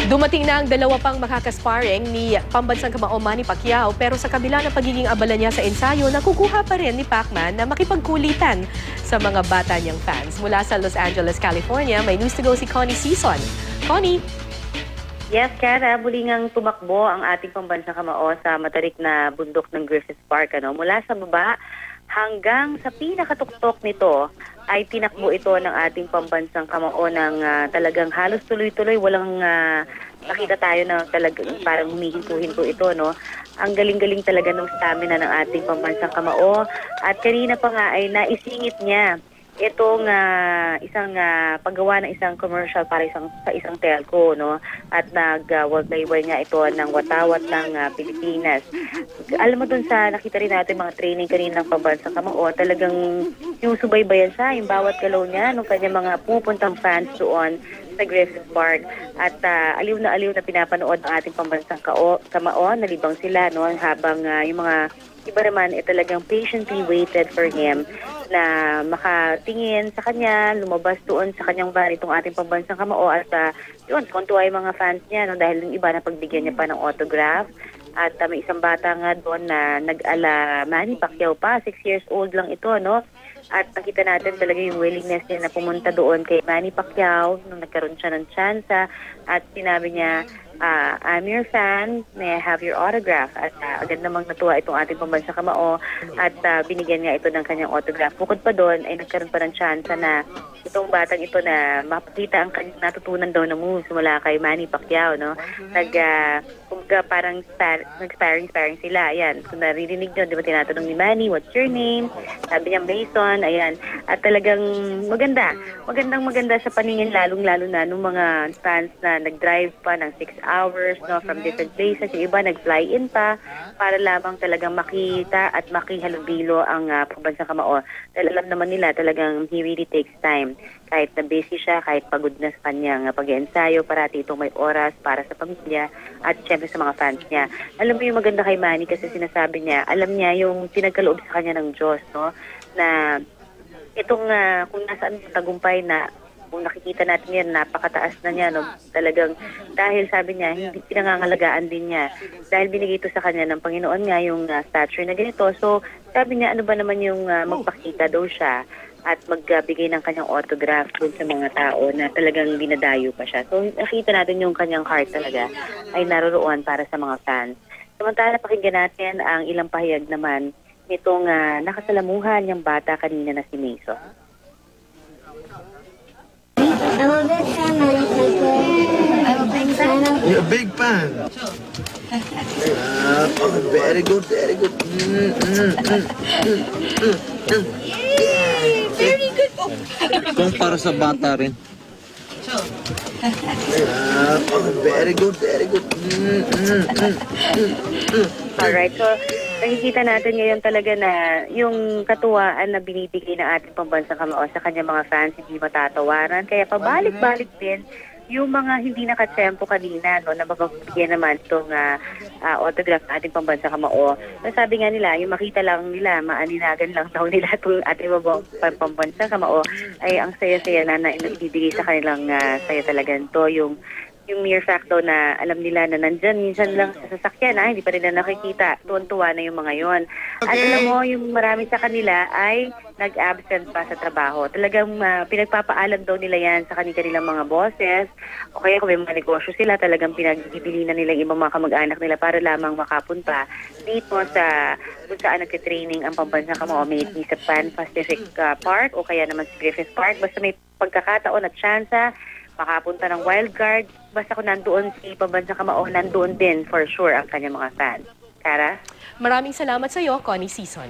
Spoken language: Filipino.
Dumating na ang dalawa pang makakasparring ni pambansang kamao Manny Pacquiao pero sa kabila ng pagiging abala niya sa ensayo, nakukuha pa rin ni Pacman na makipagkulitan sa mga bata niyang fans. Mula sa Los Angeles, California, may news to go si Connie Season. Connie? Yes, Cara, muli ngang tumakbo ang ating pambansang kamao sa matarik na bundok ng Griffith Park. Mula sa baba hanggang sa pinakatuktok nito ay tinakbo ito ng ating pambansang kamao ng talagang halos tuloy-tuloy. Walang nakita tayo na talagang parang humihinto-hinto ito. Ang galing-galing talaga ng stamina ng ating pambansang kamao. At kanina pa nga ay naisingit niya itong isang paggawa ng isang commercial para sa isang telco, at nag-wayway nga ito ng watawat ng Pilipinas. Alam mo dun sa nakita rin natin mga training kanina ng pambansang kamao, talagang yung subaybayan siya, yung bawat galaw niya, nung kanya mga pumupuntang fans doon sa Griffith Park. At aliw na pinapanood ng ating pambansang kamao, nalibang sila habang yung mga iba naman talagang patiently waited for him na makatingin sa kanya, lumabas doon sa kanyang bar itong ating pambansang kamao at yun, kontuwa yung mga fans niya dahil yung iba na pagbigyan niya pa ng autograph. At may isang bata nga doon na nag-ala Manny Pacquiao pa, 6 years old lang ito, At nakita natin talaga yung willingness niya na pumunta doon kay Manny Pacquiao nung nagkaroon siya ng tsansa at sinabi niya, I'm your fan, may I have your autograph? At agad namang natuwa itong ating pambansang kamao at binigyan niya ito ng kanyang autograph. Bukod pa doon ay nagkaroon pa ng tsansa na itong batang ito na mapakita ang kanyang natutunan daw na moves mula kay Manny Pacquiao, parang nag-sparring sila. Ayan, kung naririnig nyo, di ba tinatanong ni Manny, what's your name? Sabi niya, Mason. Ayan, at talagang maganda sa paningin, lalong-lalo na nung mga fans na nag-drive pa ng 6 hours from different places. Yung iba nag-fly in pa para lamang talagang makita at makihalubilo ang pambansang kamao. Dahil alam naman nila talagang he really takes time. Kahit na busy siya, kahit pagod na sa kanyang pag-ensayo, parati itong may oras para sa pamilya at syempre sa mga fans niya. Alam mo yung maganda kay Manny kasi sinasabi niya, alam niya yung pinagkaloob sa kanya ng Diyos, na itong kung nasaan tagumpay na kung nakikita natin yan, napakataas na niya, talagang dahil sabi niya, hindi pinangangalagaan din niya. Dahil binigay ito sa kanya ng Panginoon nga yung stature na ganito. So sabi niya, ano ba naman yung magpakita daw siya at magbigay ng kanyang autograph dun sa mga tao na talagang dinadayo pa siya. So nakita natin yung kanyang heart talaga ay naroroon para sa mga fans. Samantala, pakinggan natin ang ilang pahayag naman nitong nakasalamuhan niyang bata kanina na si Mason. I'm a big fan, Manny Pacquiao. I'm a big fan. You're a big fan. Very good, very good. Very good. Kung para sa bata rin. Very good, very good. Alright, so nakikita natin ngayon talaga na yung katuwaan na binibigay ng ating pambansang kamao sa kanyang mga fans hindi matatawaran. Kaya pabalik-balik din yung mga hindi nakatsempo kanina, na mababigyan naman itong autograph ng ating pambansang kamao. Sabi nga nila, yung makita lang nila, maaninagan lang daw nila itong ating pambansang kamao ay ang saya-saya na ibibigay sa kanilang saya talaga ito. Yung mere fact daw na alam nila na nandyan, minsan lang sa sasakyan, hindi pa nila nakikita. Tuwan-tuwa na yung mga yon. At alam mo, yung marami sa kanila ay nag-absent pa sa trabaho. Talagang pinagpapaalam daw nila yan sa kanilang mga bosses. O kaya kung may mga negosyo sila, talagang pinagbibili na nila yung ibang mga kamag-anak nila para lamang makapunta dito sa kung saan nagtitraining ang pambansang kamao. May sa Pan Pacific Park o kaya naman sa Griffith Park. Basta may pagkakataon at tsansa, makapunta ng wild card, basta kung nandoon si pambansang kamao, nandoon din for sure ang kanyang mga fans. Cara? Maraming salamat sa iyo, Connie Season.